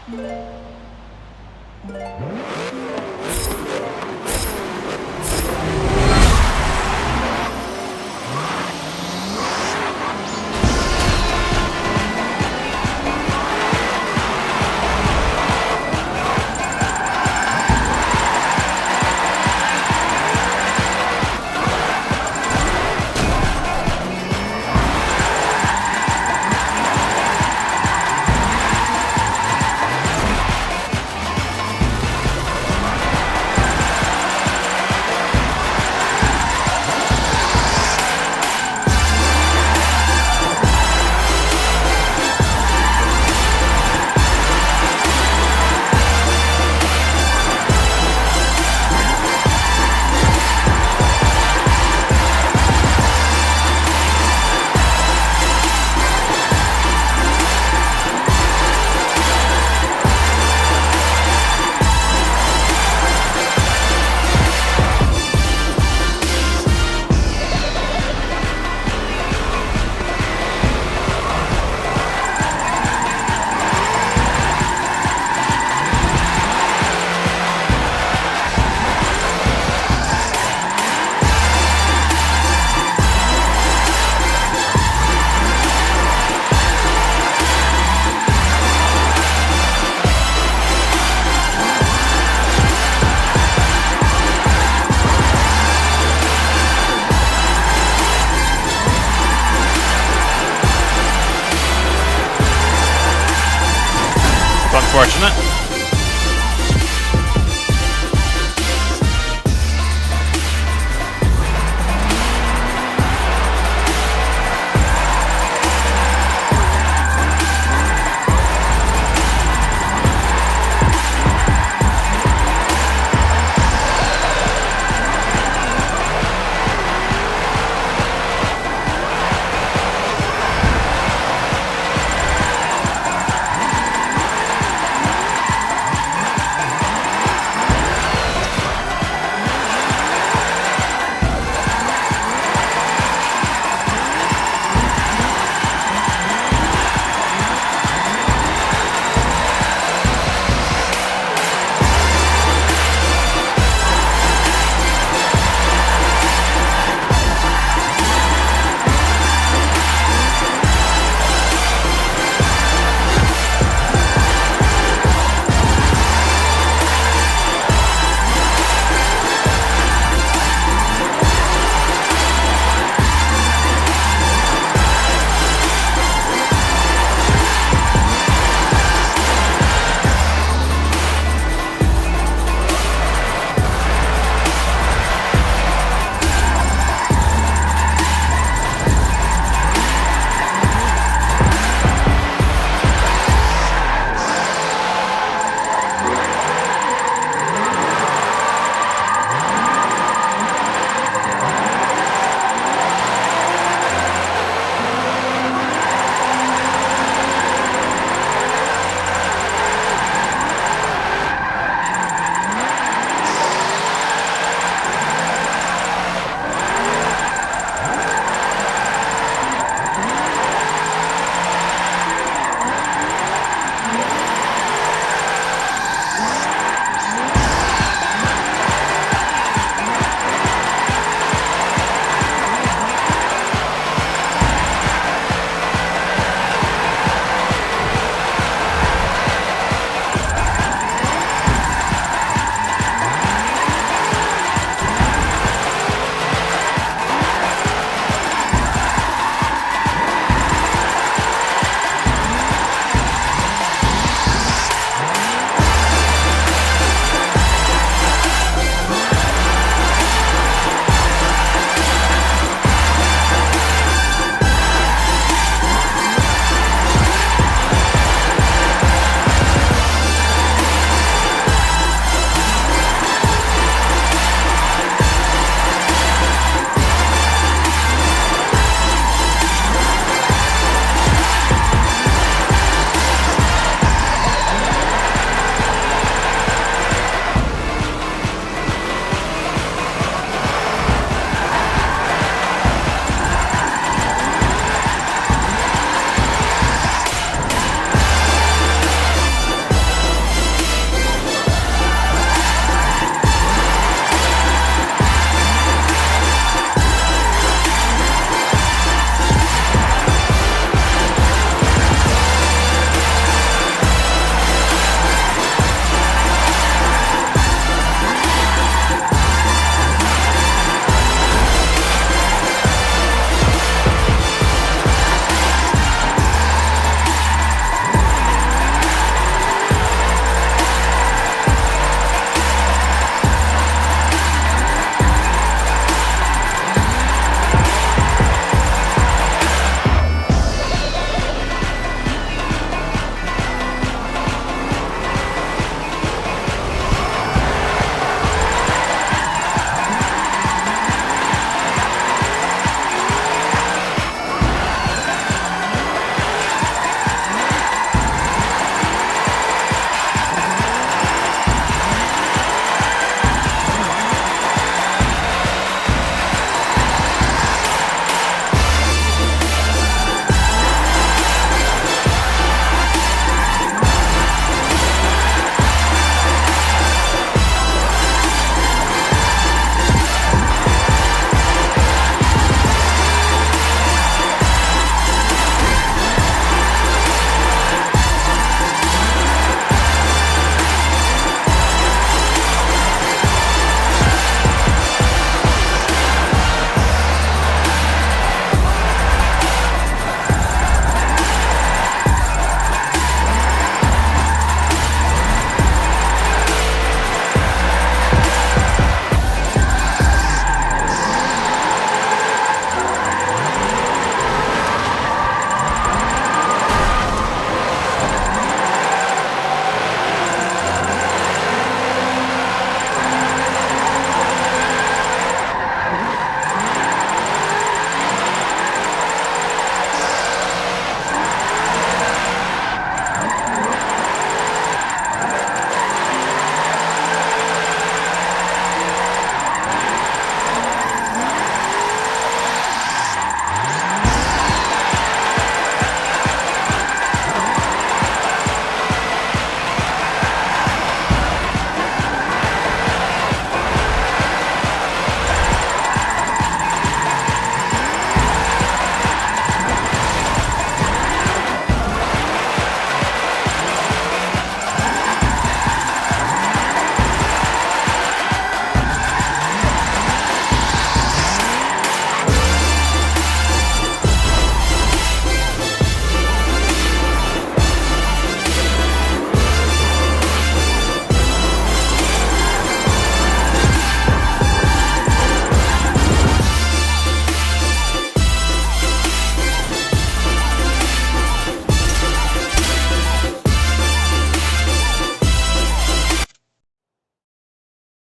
Unfortunate.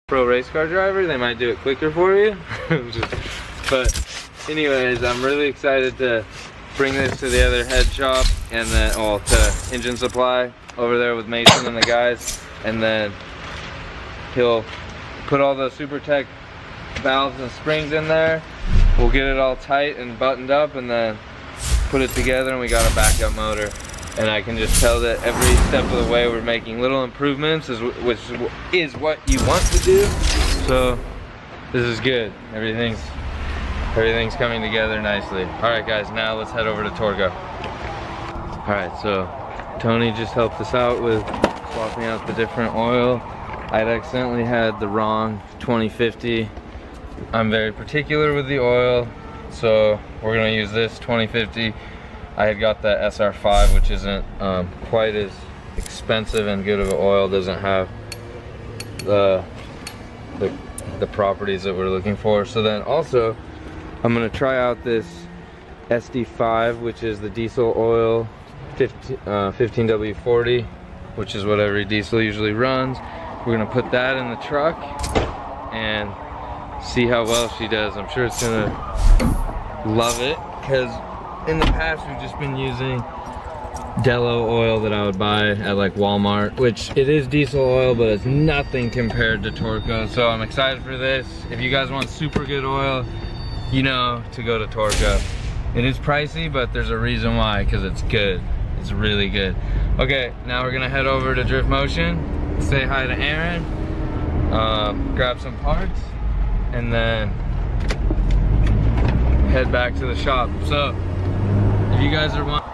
pro race car driver, they might do it quicker for you. But anyways, I'm really excited to bring this to the other head shop and then, well, to Engine Supply over there with Mason and the guys, and then he'll put all the SuperTech valves and springs in there. We'll get it all tight and buttoned up and then put it together, and we got a backup motor. And I can just tell that every step of the way we're making little improvements, which is what you want to do. So this is good. Everything's coming together nicely. All right, guys, now let's head over to Torgo. All right, so Tony just helped us out with swapping out the different oil. I'd accidentally had the wrong 2050. I'm very particular with the oil, so we're gonna use this 2050. I had got that SR5, which isn't quite as expensive and good of an oil, doesn't have the properties that we're looking for. So then also, I'm gonna try out this SD5, which is the diesel oil 15W40, which is what every diesel usually runs. We're gonna put that in the truck and see how well she does. I'm sure it's gonna love it, because in the past we've just been using Dello oil that I would buy at like Walmart, which it is diesel oil, but it's nothing compared to Torco. So I'm excited for this. If you guys want super good oil, you know to go to Torco. It is pricey, but there's a reason why, because it's good. It's really good. Okay, now we're gonna head over to Drift Motion, say hi to Aaron, grab some parts, and then head back to the shop. So if you guys are wondering,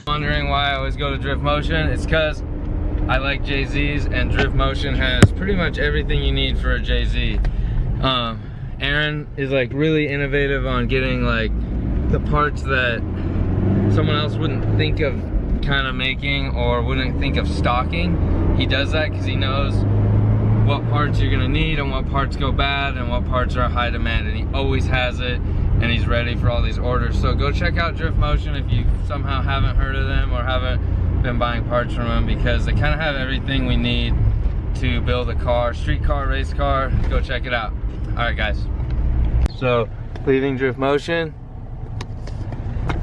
Wondering why I always go to Drift Motion? It's because I like JZ's, and Drift Motion has pretty much everything you need for a JZ. Aaron is like really innovative on getting like the parts that someone else wouldn't think of kind of making or wouldn't think of stocking. He does that because he knows what parts you're gonna need and what parts go bad and what parts are high demand, and he always has it, and he's ready for all these orders. So go check out Drift Motion if you somehow haven't heard of them or haven't been buying parts from them, because they kind of have everything we need to build a car, street car, race car. Go check it out. All right, guys. So leaving Drift Motion,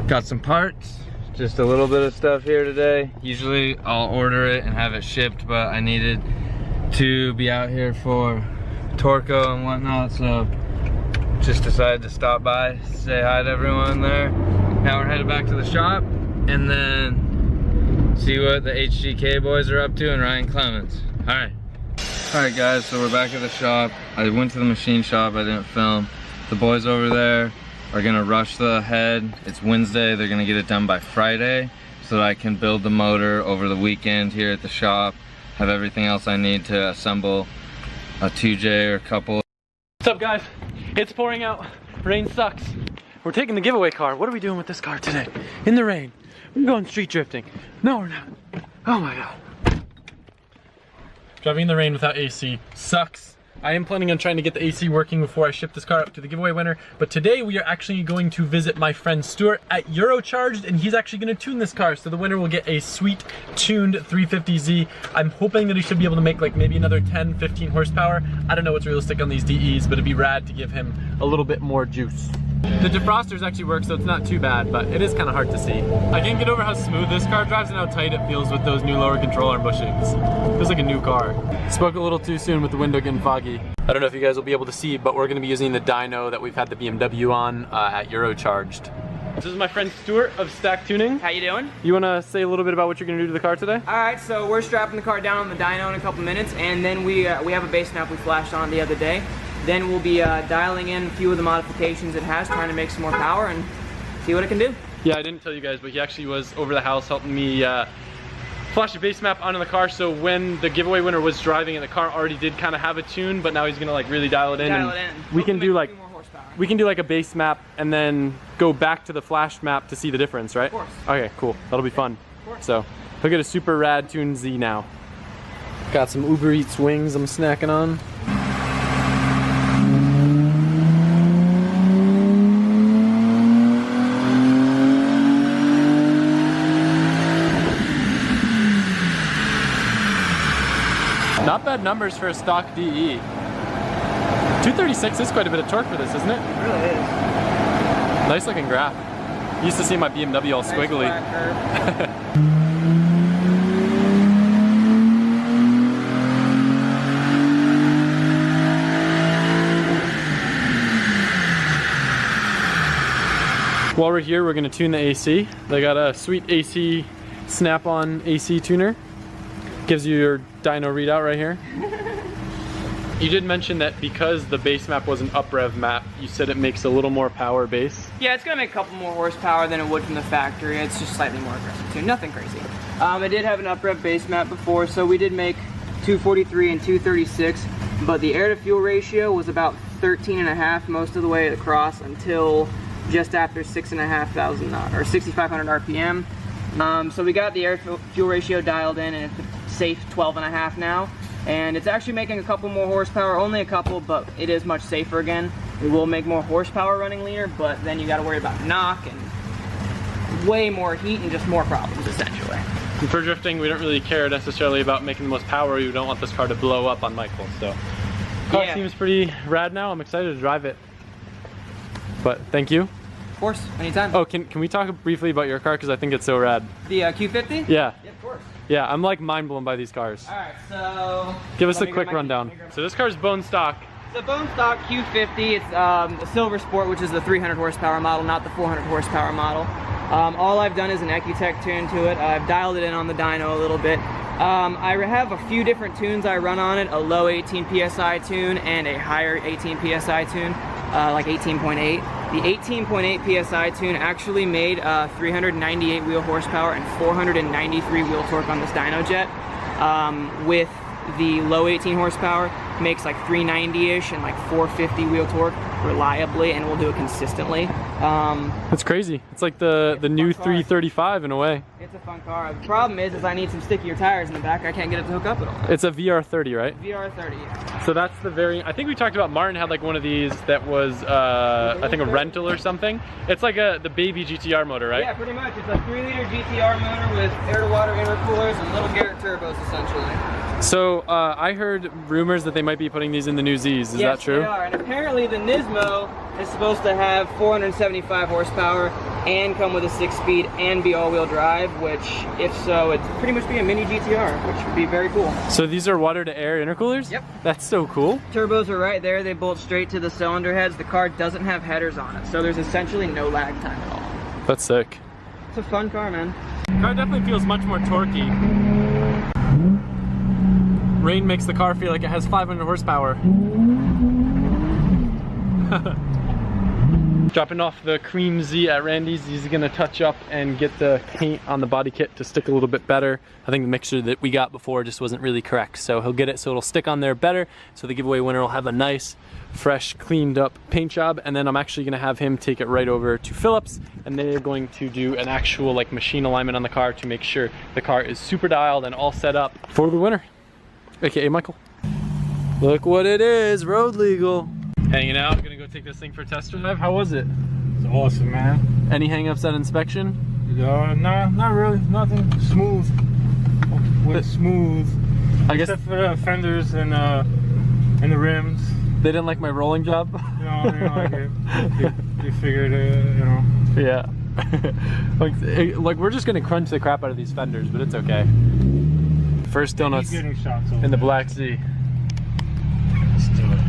got some parts, just a little bit of stuff here today. Usually I'll order it and have it shipped, but I needed to be out here for Torco and whatnot, so just decided to stop by, say hi to everyone there. Now we're headed back to the shop and then see what the HGK boys are up to and Ryan Clemens. All right guys, so we're back at the shop. I went to the machine shop, I didn't film. The boys over there are gonna rush the head. It's Wednesday, they're gonna get it done by Friday so that I can build the motor over the weekend here at the shop. Have everything else I need to assemble a 2J or a couple. What's up guys? It's pouring out, rain sucks. We're taking the giveaway car. What are we doing with this car today? In the rain. We're going street drifting. No, we're not. Oh my God. Driving in the rain without AC sucks. I am planning on trying to get the AC working before I ship this car up to the giveaway winner, but today we are actually going to visit my friend Stuart at Eurocharged, and he's actually going to tune this car, so the winner will get a sweet tuned 350Z. I'm hoping that he should be able to make like maybe another 10-15 horsepower. I don't know what's realistic on these DEs, but it'd be rad to give him a little bit more juice. The defrosters actually work, so it's not too bad, but it is kind of hard to see. I can't get over how smooth this car drives and how tight it feels with those new lower control arm bushings. It feels like a new car. Spoke a little too soon with the window getting foggy. I don't know if you guys will be able to see, but we're going to be using the dyno that we've had the BMW on at Eurocharged. This is my friend Stuart of Stack Tuning. How you doing? You want to say a little bit about what you're going to do to the car today? All right, so we're strapping the car down on the dyno in a couple minutes, and then we have a base map we flashed on the other day. Then we'll be dialing in a few of the modifications it has, trying to make some more power and see what it can do. Yeah, I didn't tell you guys, but he actually was over the house helping me flash the base map onto the car, so when the giveaway winner was driving it, the car already did kind of have a tune, but now he's gonna like really dial it in. We can do like a base map and then go back to the flash map to see the difference, right? Of course. Okay, cool. That'll be fun. So he'll get a super rad tune Z now. Got some Uber Eats wings I'm snacking on. Not bad numbers for a stock DE. 236 is quite a bit of torque for this, isn't it? It really is. Nice looking graph. Used to see my BMW all squiggly. While we're here, we're gonna tune the AC. They got a sweet AC snap-on AC tuner. Gives you your dyno readout right here. You did mention that because the base map was an uprev map, you said it makes a little more power base. Yeah, it's gonna make a couple more horsepower than it would from the factory. It's just slightly more aggressive too, nothing crazy. I did have an uprev base map before, so we did make 243 and 236, but the air to fuel ratio was about 13.5 most of the way across until just after 6,500 or 6,500 RPM. So we got the air fuel ratio dialed in, and it's safe 12.5 now, and it's actually making a couple more horsepower, only a couple, but it is much safer again. It will make more horsepower running leaner, but then you got to worry about knock and way more heat and just more problems essentially. And for drifting, we don't really care necessarily about making the most power. We don't want this car to blow up on Michael, so car seems pretty rad now. I'm excited to drive it, but thank you. Of course, anytime. Oh, can we talk briefly about your car, because I think it's so rad? The Q50? Yeah. Yeah, of course. Yeah, I'm like mind blown by these cars. All right, so give us a quick rundown. So this car's bone stock. It's a bone stock Q50. It's a Silver Sport, which is the 300 horsepower model, not the 400 horsepower model. All I've done is an Ecutech tune to it. I've dialed it in on the dyno a little bit. I have a few different tunes I run on it, a low 18 PSI tune and a higher 18 PSI tune, like 18.8. The 18.8 PSI tune actually made 398 wheel horsepower and 493 wheel torque on this dyno jet. With the low 18 horsepower, makes like 390-ish and like 450 wheel torque reliably, and will do it consistently. That's crazy. It's like the new 335 in a way. It's a fun car. The problem is I need some stickier tires in the back. I can't get it to hook up at all. It's a VR30, right? VR30, yeah. So that's the variant. I think we talked about Martin had like one of these that was, I think a rental or something. It's like the baby GTR motor, right? Yeah, pretty much. It's a 3-liter GTR motor with air-to-water intercoolers and little Garrett turbos, essentially. So I heard rumors that they might be putting these in the new Z's. Is that true? Yes, they are. And apparently the Nismo is supposed to have 475 horsepower and come with a 6-speed and be all-wheel drive, which, if so, it'd pretty much be a mini GTR, which would be very cool. So these are water-to-air intercoolers? Yep. That's so cool. Turbos are right there. They bolt straight to the cylinder heads. The car doesn't have headers on it, so there's essentially no lag time at all. That's sick. It's a fun car, man. The car definitely feels much more torquey. Rain makes the car feel like it has 500 horsepower. Dropping off the Cream Z at Randy's. He's gonna touch up and get the paint on the body kit to stick a little bit better. I think the mixture that we got before just wasn't really correct. So he'll get it so it'll stick on there better. So the giveaway winner will have a nice, fresh, cleaned up paint job. And then I'm actually gonna have him take it right over to Phillips, and they're going to do an actual like machine alignment on the car to make sure the car is super dialed and all set up for the winner. AKA Michael. Look what it is, road legal. Hanging out, gonna go take this thing for a test drive. How was it? It's awesome, man. Any hang-ups at inspection? No, not really. Nothing. Smooth. Went smooth. I guess Except for the fenders and the rims. they didn't like my rolling job. No, they don't like it. They figured, you know. Yeah. like we're just gonna crunch the crap out of these fenders, but it's okay. First donuts Keep getting shots over in the there. Black Sea. Let's do it.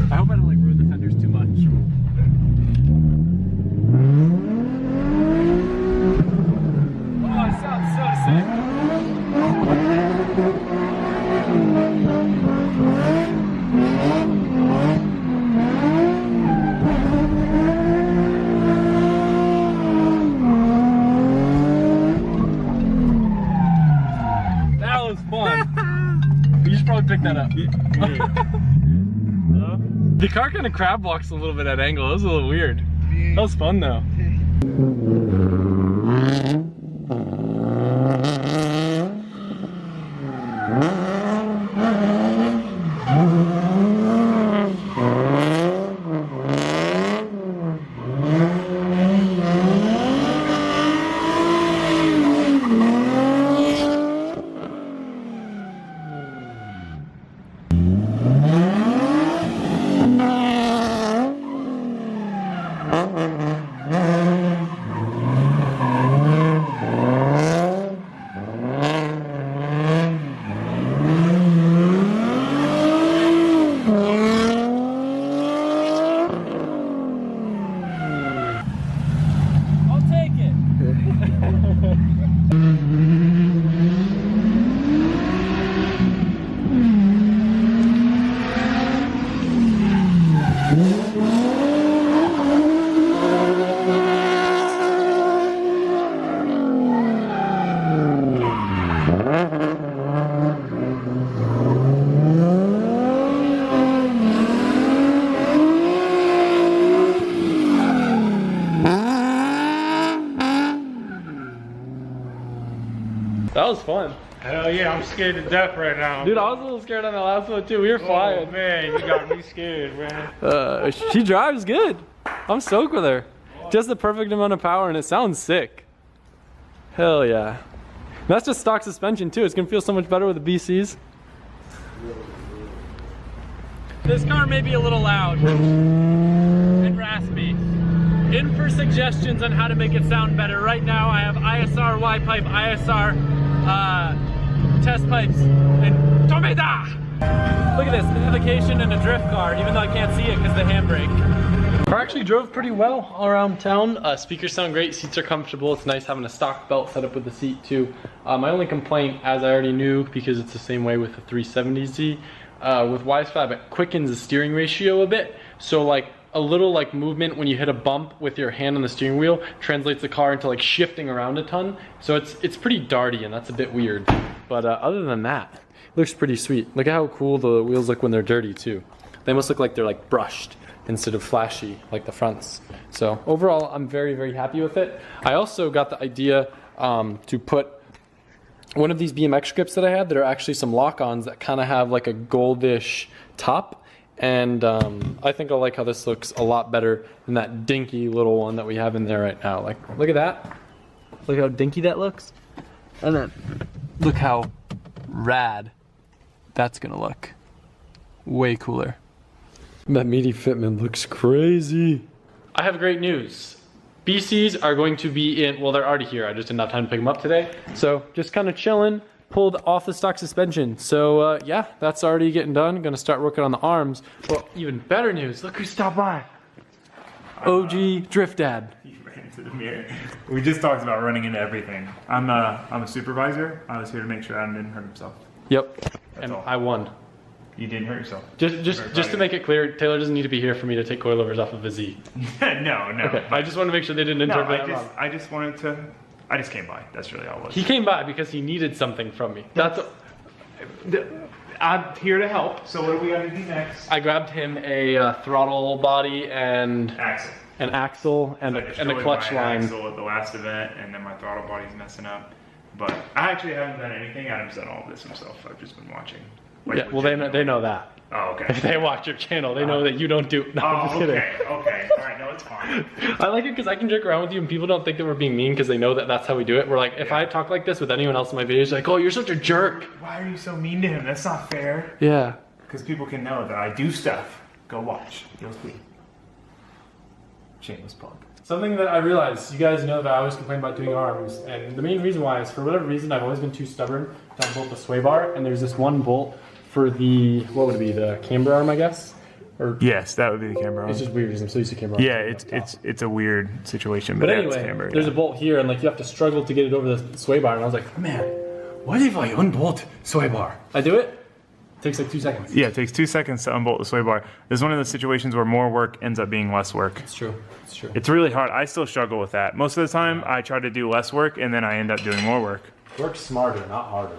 I hope I don't like ruin the fenders too much. Oh, it sounds so sick. That was fun. You should probably pick that up. The car kind of crab walks a little bit at angle. It was a little weird. That was fun though. That was fun. Hell yeah, I'm scared to death right now. Dude, I was a little scared on the last one too. We were Oh flying. man, you got me scared, man. She drives good. I'm stoked with her. Just the perfect amount of power and it sounds sick. Hell yeah. That's just stock suspension too. It's gonna feel so much better with the BCs. This car may be a little loud and raspy. In for suggestions on how to make it sound better. Right now I have ISR Y-pipe, ISR test pipes, and Tomeda! Look at this, navigation in a drift car, even though I can't see it because the handbrake. Car actually drove pretty well all around town. Speakers sound great, seats are comfortable. It's nice having a stock belt set up with the seat too. My only complaint, as I already knew, because it's the same way with the 370Z, with Y5, it quickens the steering ratio a bit. So like a little like movement when you hit a bump with your hand on the steering wheel translates the car into like shifting around a ton. So it's pretty darty, and that's a bit weird. But other than that, it looks pretty sweet. Look at how cool the wheels look when they're dirty too. They must look like they're like brushed instead of flashy like the fronts. So overall, I'm very, very happy with it. I also got the idea to put one of these BMX grips that I had that are actually some lock-ons that kind of have like a goldish top. And I think I like how this looks a lot better than that dinky little one that we have in there right now. Like, look at that. Look how dinky that looks. And then look how rad that's gonna look. Way cooler. That meaty fitment looks crazy. I have great news. BCs are going to be in, well, they're already here. I just didn't have time to pick them up today. So just kind of chilling, pulled off the stock suspension. So yeah, that's already getting done. Gonna start working on the arms. Well, even better news, look who stopped by. OG Drift Dad. You ran into the mirror. We just talked about running into everything. I'm a supervisor. I was here to make sure Adam didn't hurt himself. Yep, and all. I won. You didn't hurt yourself. Just to make it clear, Taylor doesn't need to be here for me to take coilovers off of a Z. No. Okay, I just wanted to make sure they didn't interpret that wrong. I just wanted to. I just came by. That's really all it was. He came by because he needed something from me. That's. I'm here to help. So what do we got to do next? I grabbed him a throttle body and Axle. an axle and a clutch line. Axle at the last event, and then my throttle body's messing up. But I actually haven't done anything. Adam's done all of this himself. I've just been watching. Like, Yeah, well they know that. Oh, okay. If they watch your channel, they know that you don't do. No, I'm just kidding. Okay. All right, no, it's fine. I like it because I can joke around with you and people don't think that we're being mean because they know that that's how we do it. We're like, if I talk like this with anyone else in my videos, like, oh, you're such a jerk. Why are you so mean to him? That's not fair. Yeah. Because people can know that I do stuff. Go watch. You'll see. Shameless plug. Something that I realized, you guys know that I always complain about doing arms, and the main reason why is for whatever reason I've always been too stubborn to unbolt the sway bar, and there's this one bolt for the, what would it be, the camber arm, I guess? Or Yes, that would be the camber arm. it's just weird because I'm so used to camber arm. Yeah, it's a weird situation, But yeah, it's anyway, camber, there's a bolt here, and like you have to struggle to get it over the sway bar, and I was like, man, what if I unbolt sway bar? I do it, takes like 2 seconds. Yeah, it takes 2 seconds to unbolt the sway bar. This is one of those situations where more work ends up being less work. It's true, it's true. It's really hard. I still struggle with that. Most of the time, I try to do less work, and then I end up doing more work. Work smarter, not harder.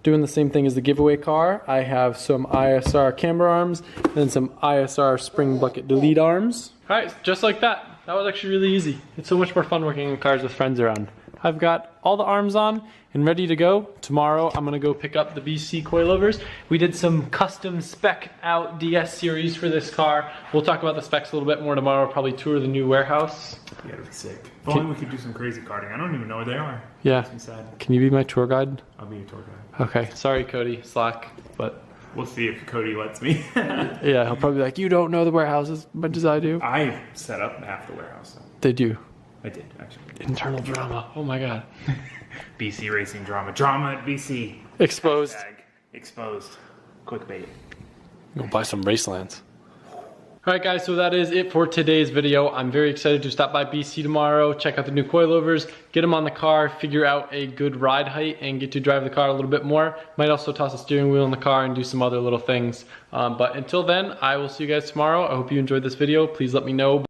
Doing the same thing as the giveaway car. I have some ISR camber arms and some ISR spring bucket delete arms. All right, just like that. That was actually really easy. It's so much more fun working in cars with friends around. I've got all the arms on and ready to go. Tomorrow I'm gonna go pick up the BC coilovers. We did some custom spec out DS series for this car. We'll talk about the specs a little bit more tomorrow, probably tour the new warehouse. Yeah, it'd be sick. If only we could do some crazy karting. I don't even know where they are. Yeah, Makes me sad. can you be my tour guide? I'll be your tour guide. Okay, sorry Cody, Slack, but We'll see if Cody lets me. yeah, he'll probably be like, you don't know the warehouse as much as I do. I set up half the warehouse, so They do. I did, actually. Internal drama, oh my god. BC racing drama. Drama at BC. Exposed. Tag. Exposed. Clickbait. Go buy some Racelands. Alright guys, so that is it for today's video. I'm very excited to stop by BC tomorrow, check out the new coilovers, get them on the car, figure out a good ride height, and get to drive the car a little bit more. Might also toss a steering wheel in the car and do some other little things. But until then, I will see you guys tomorrow. I hope you enjoyed this video. Please let me know.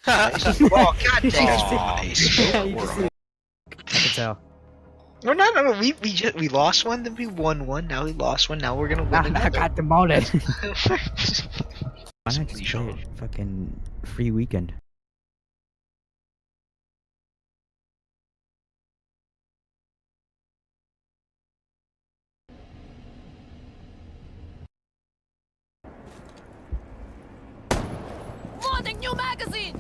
Oh, god dang it. tell. No. We lost one, then we won one. Now we lost one. Now we're gonna win I another. got demoted. Why Why not just play it? Fucking free weekend. Morning, new magazine!